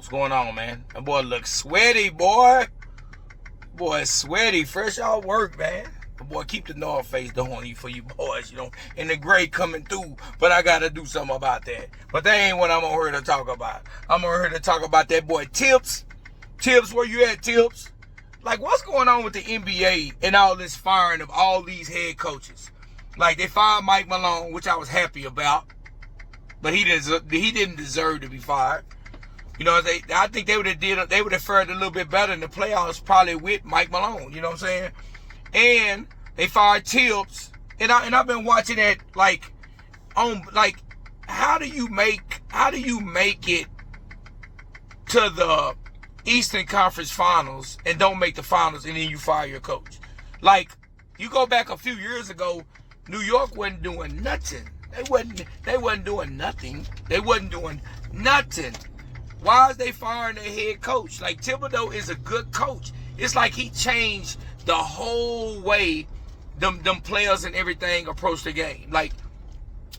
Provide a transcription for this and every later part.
What's going on, man? That boy looks sweaty, boy. Boy, sweaty, fresh out work, man. Boy, keep the North Face on you for you boys, and the gray coming through. But I got to do something about that. But that ain't what I'm on here to talk about. I'm on here to talk about that boy Tips. Tips, where you at, Tips? Like, what's going on with the NBA and all this firing of all these head coaches? Like, they fired Mike Malone, which I was happy about. But he didn't deserve to be fired. I think they would have fared a little bit better in the playoffs probably with Mike Malone. You know what I'm saying? And they fired Tibbs, and I've been watching that how do you make it to the Eastern Conference Finals and don't make the finals and then you fire your coach? Like, you go back a few years ago, New York wasn't doing nothing. They wasn't doing nothing. They wasn't doing nothing. Why is they firing their head coach? Like, Thibodeau is a good coach. It's like he changed the whole way them players and everything approach the game. Like,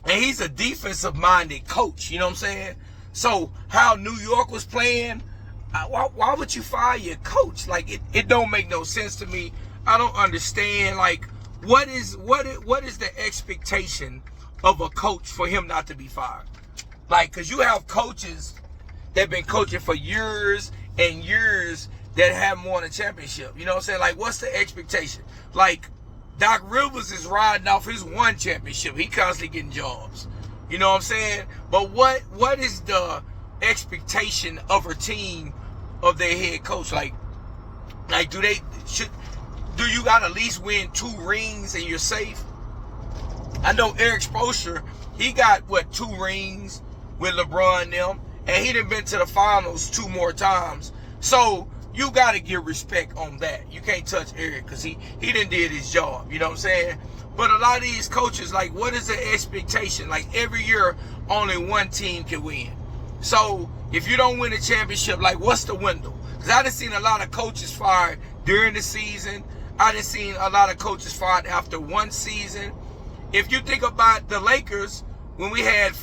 and he's a defensive-minded coach, you know what I'm saying? So, how New York was playing, why would you fire your coach? Like, it don't make no sense to me. I don't understand, like, what is the expectation of a coach for him not to be fired? Like, because you have coaches that been coaching for years and years that haven't won a championship. You know what I'm saying? Like, what's the expectation? Like, Doc Rivers is riding off his one championship. He constantly getting jobs. You know what I'm saying? But what is the expectation of a team of their head coach? Like do you got to at least win 2 rings and you're safe? I know Eric Spoelstra, he got 2 rings with LeBron and them, and he done been to the finals 2 more times. So you got to give respect on that. You can't touch Eric because he done did his job. You know what I'm saying? But a lot of these coaches, like, what is the expectation? Like, every year, only one team can win. So if you don't win a championship, like, what's the window? Because I done seen a lot of coaches fired during the season. I done seen a lot of coaches fired after one season. If you think about the Lakers, when we had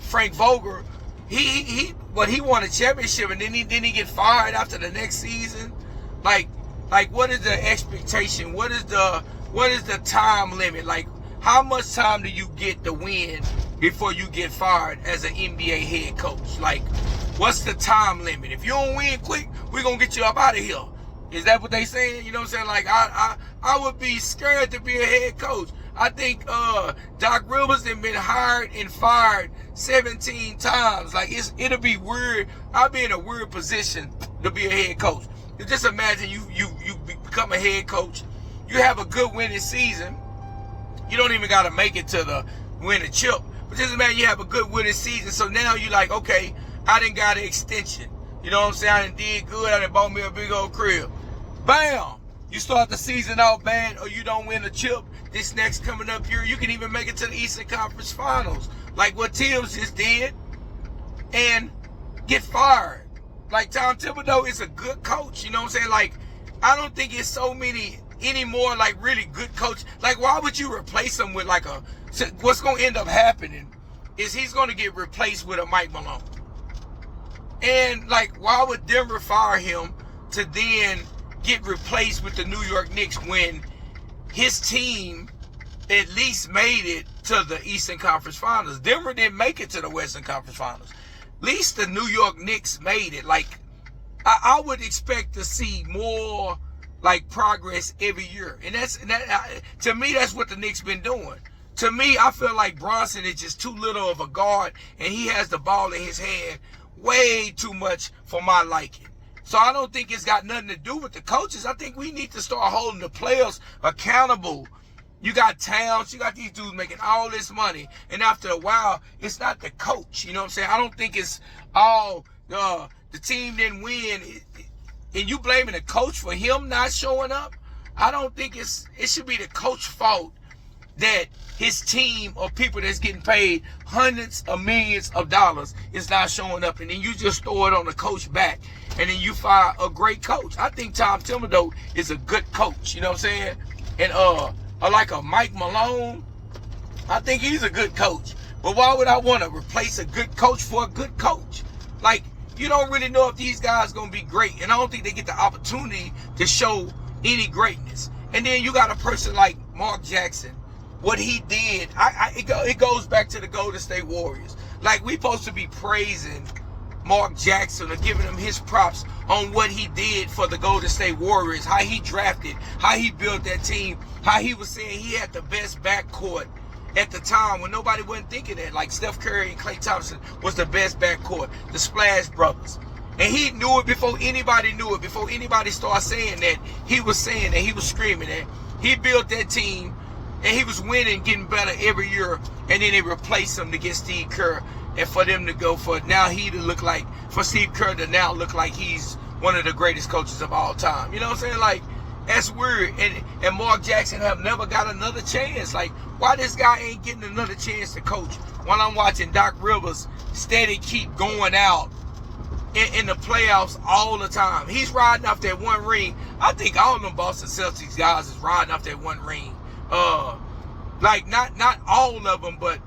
Frank Vogel, he won a championship and then he get fired after the next season. Like what is the expectation? What is the time limit? Like, how much time do you get to win before you get fired as an NBA head coach? Like, what's the time limit? If you don't win quick, we're gonna get you up out of here. Is that what they saying? You know what I'm saying? Like, I would be scared to be a head coach. I think Doc Rivers has been hired and fired 17 times. Like, it'll be weird. I'll be in a weird position to be a head coach. Just imagine you become a head coach. You have a good winning season. You don't even got to make it to the win a chip. But just imagine you have a good winning season. So now you like, okay, I done got an extension. You know what I'm saying? I done did good. I done bought me a big old crib. Bam! You start the season out bad or you don't win a chip. This next coming up year, you can even make it to the Eastern Conference Finals, like what Tibbs just did, and get fired. Like, Tom Thibodeau is a good coach, you know what I'm saying? Like, I don't think it's so many anymore, like, really good coach. Like, why would you replace him with what's going to end up happening is he's going to get replaced with a Mike Malone. And, like, why would Denver fire him to then get replaced with the New York Knicks when his team at least made it to the Eastern Conference Finals? Denver didn't make it to the Western Conference Finals. At least the New York Knicks made it. Like, I would expect to see more, like, progress every year. And to me, that's what the Knicks been doing. To me, I feel like Bronson is just too little of a guard, and he has the ball in his hand way too much for my liking. So I don't think it's got nothing to do with the coaches. I think we need to start holding the players accountable. You got Towns, you got these dudes making all this money, and after a while, it's not the coach. You know what I'm saying? I don't think it's all the team didn't win, and you blaming the coach for him not showing up. I don't think it should be the coach's fault that his team or people that's getting paid hundreds of millions of dollars is not showing up, and then you just throw it on the coach back, and then you fire a great coach. I think Tom Thibodeau is a good coach, you know what I'm saying? And like a Mike Malone, I think he's a good coach. But why would I want to replace a good coach for a good coach? Like, you don't really know if these guys going to be great. And I don't think they get the opportunity to show any greatness. And then you got a person like Mark Jackson. What he did, it goes back to the Golden State Warriors. Like, we supposed to be praising Mark Jackson or giving him his props on what he did for the Golden State Warriors, how he drafted, how he built that team, how he was saying he had the best backcourt at the time when nobody wasn't thinking that. Like, Steph Curry and Klay Thompson was the best backcourt, the Splash Brothers. And he knew it before anybody knew it, before anybody started saying that. He was saying that, he was screaming that. He built that team, and he was winning, getting better every year, and then they replaced him to get Steve Kerr, and for them to go for now he to look like, for Steve Kerr to now look like he's one of the greatest coaches of all time. You know what I'm saying? Like, that's weird. And Mark Jackson have never got another chance. Like, why this guy ain't getting another chance to coach? When I'm watching Doc Rivers steady keep going out in the playoffs all the time. He's riding off that one ring. I think all of them Boston Celtics guys is riding off that one ring. Like, not all of them, but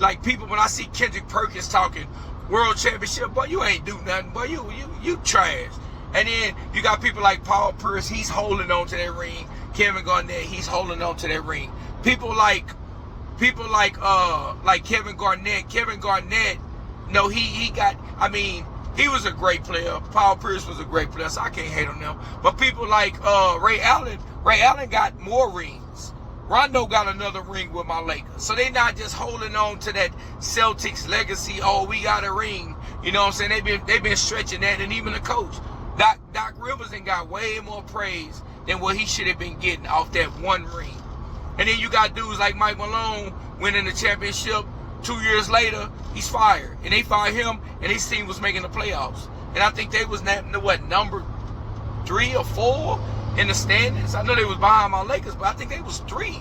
like, people, when I see Kendrick Perkins talking world championship, boy, you ain't do nothing, boy, you trash. And then you got people like Paul Pierce, he's holding on to that ring. Kevin Garnett, he's holding on to that ring. People like Kevin Garnett. Kevin Garnett, no, he got, I mean, he was a great player. Paul Pierce was a great player, so I can't hate on them. But people like Ray Allen got more rings. Rondo got another ring with my Lakers. So they not just holding on to that Celtics legacy, oh, we got a ring. You know what I'm saying? They've been stretching that, and even the coach. Doc Rivers ain't got way more praise than what he should have been getting off that one ring. And then you got dudes like Mike Malone winning the championship. 2 years later, he's fired. And they fired him, and his team was making the playoffs. And I think they was number 3 or 4 in the standings. I know they was behind my Lakers, but I think they was 3.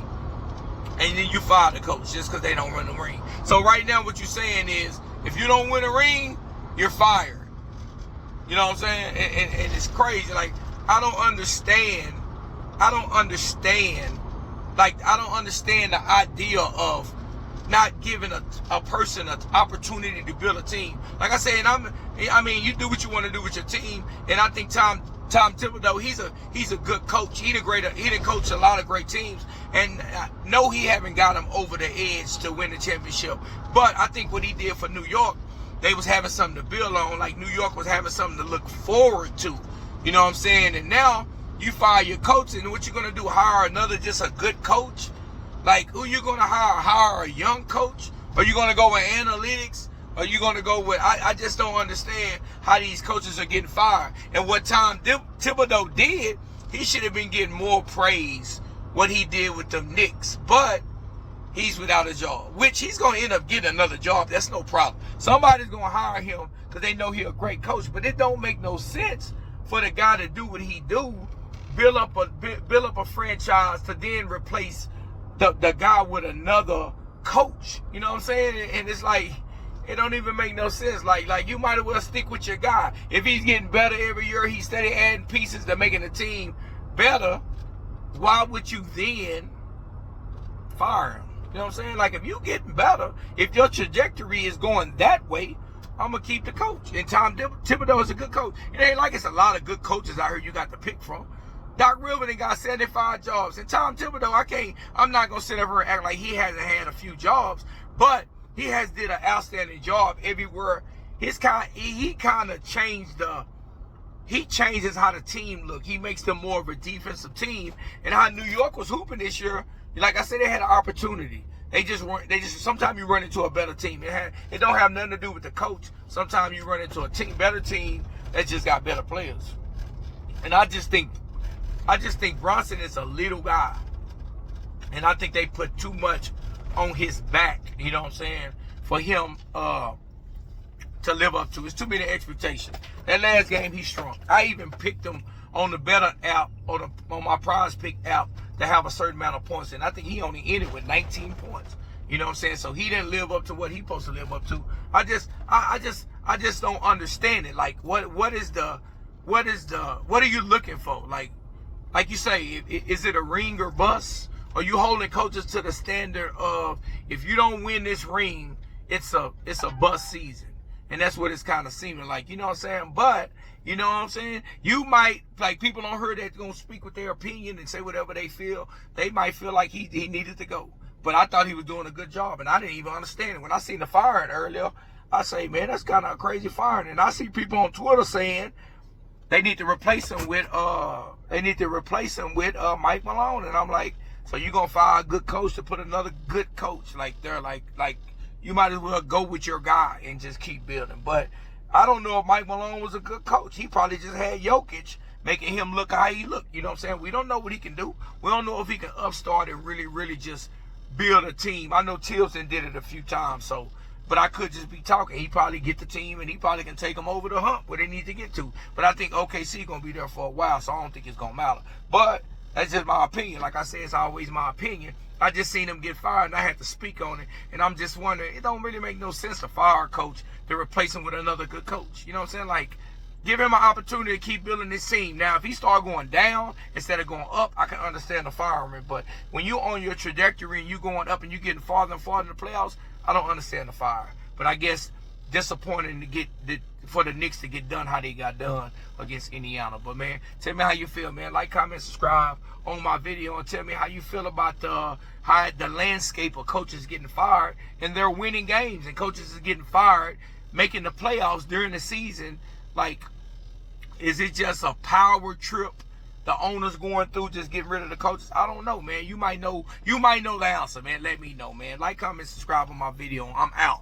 And then you fire the coach just because they don't run the ring. So right now what you're saying is, if you don't win a ring, you're fired. You know what I'm saying? And it's crazy. Like, I don't understand the idea of not giving a person an opportunity to build a team. Like I said, I mean, you do what you want to do with your team, and I think Tom Thibodeau, he's a good coach. He done coach a lot of great teams, and no, he haven't got him over the edge to win the championship. But I think what he did for New York, they was having something to build on. Like, New York was having something to look forward to. You know what I'm saying? And now you fire your coach, and what you gonna do? Hire another, just a good coach? Like, who you gonna hire? Hire a young coach? Are you gonna go with analytics? Are you gonna go with? I just don't understand how these coaches are getting fired. And what Tom Thibodeau did, he should have been getting more praise. What he did with the Knicks, but he's without a job, which he's gonna end up getting another job. That's no problem. Somebody's gonna hire him because they know he's a great coach. But it don't make no sense for the guy to do what he do, build up a franchise to then replace the guy with another coach. You know what I'm saying? And it's like, it don't even make no sense. Like you might as well stick with your guy. If he's getting better every year, he's steady adding pieces to making the team better, why would you then fire him? You know what I'm saying? Like, if you getting better, if your trajectory is going that way, I'm going to keep the coach. And Tom Thibodeau is a good coach. It ain't like it's a lot of good coaches out here you got to pick from. Doc Rivers got 75 jobs. And Tom Thibodeau, I'm not going to sit over and act like he hasn't had a few jobs, but he has did an outstanding job everywhere. He kind of changed he changes how the team look. He makes them more of a defensive team. And how New York was hooping this year, like I said, they had an opportunity. Sometimes you run into a better team. It don't have nothing to do with the coach. Sometimes you run into a better team that just got better players. And I just think Bronson is a little guy. And I think they put too much on his back, you know what I'm saying, for him to live up to. It's too many expectations. That last game, he strong. I even picked him on the better app, on my prize pick app, to have a certain amount of points. And I think he only ended with 19 points. You know what I'm saying? So he didn't live up to what he's supposed to live up to. I just don't understand it. Like, what are you looking for? Like you say, is it a ring or bust? Are you holding coaches to the standard of, if you don't win this ring, it's a bust season? And that's what it's kind of seeming like, you know what I'm saying? But, you know what I'm saying? You might, like, people on here that's going to speak with their opinion and say whatever they feel. They might feel like he needed to go. But I thought he was doing a good job, and I didn't even understand it. When I seen the firing earlier, I say, man, that's kind of a crazy firing. And I see people on Twitter saying they need to replace him with Mike Malone. And I'm like, so you gonna fire a good coach to put another good coach? Like, they're like you might as well go with your guy and just keep building. But I don't know if Mike Malone was a good coach. He probably just had Jokic making him look how he looked. You know what I'm saying? We don't know what he can do. We don't know if he can upstart and really just build a team. I know Tilson did it a few times, so, but I could just be talking. He probably get the team, and he probably can take them over the hump where they need to get to. But I think OKC going to be there for a while, so I don't think it's going to matter. But that's just my opinion. Like I said, it's always my opinion. I just seen him get fired, and I had to speak on it. And I'm just wondering, it don't really make no sense to fire a coach to replace him with another good coach. You know what I'm saying? Like, give him an opportunity to keep building this team. Now, if he start going down instead of going up, I can understand the firing. But when you're on your trajectory and you going up and you getting farther and farther in the playoffs, I don't understand the fire. But I guess disappointing to get for the Knicks to get done how they got done against Indiana. But man, tell me how you feel, man. Like, comment, subscribe on my video, and tell me how you feel about how the landscape of coaches getting fired and they're winning games, and coaches is getting fired, making the playoffs during the season. Like, is it just a power trip the owners going through, just getting rid of the coaches? I don't know, man. You might know the answer, man. Let me know, man. Like, comment, subscribe on my video. I'm out.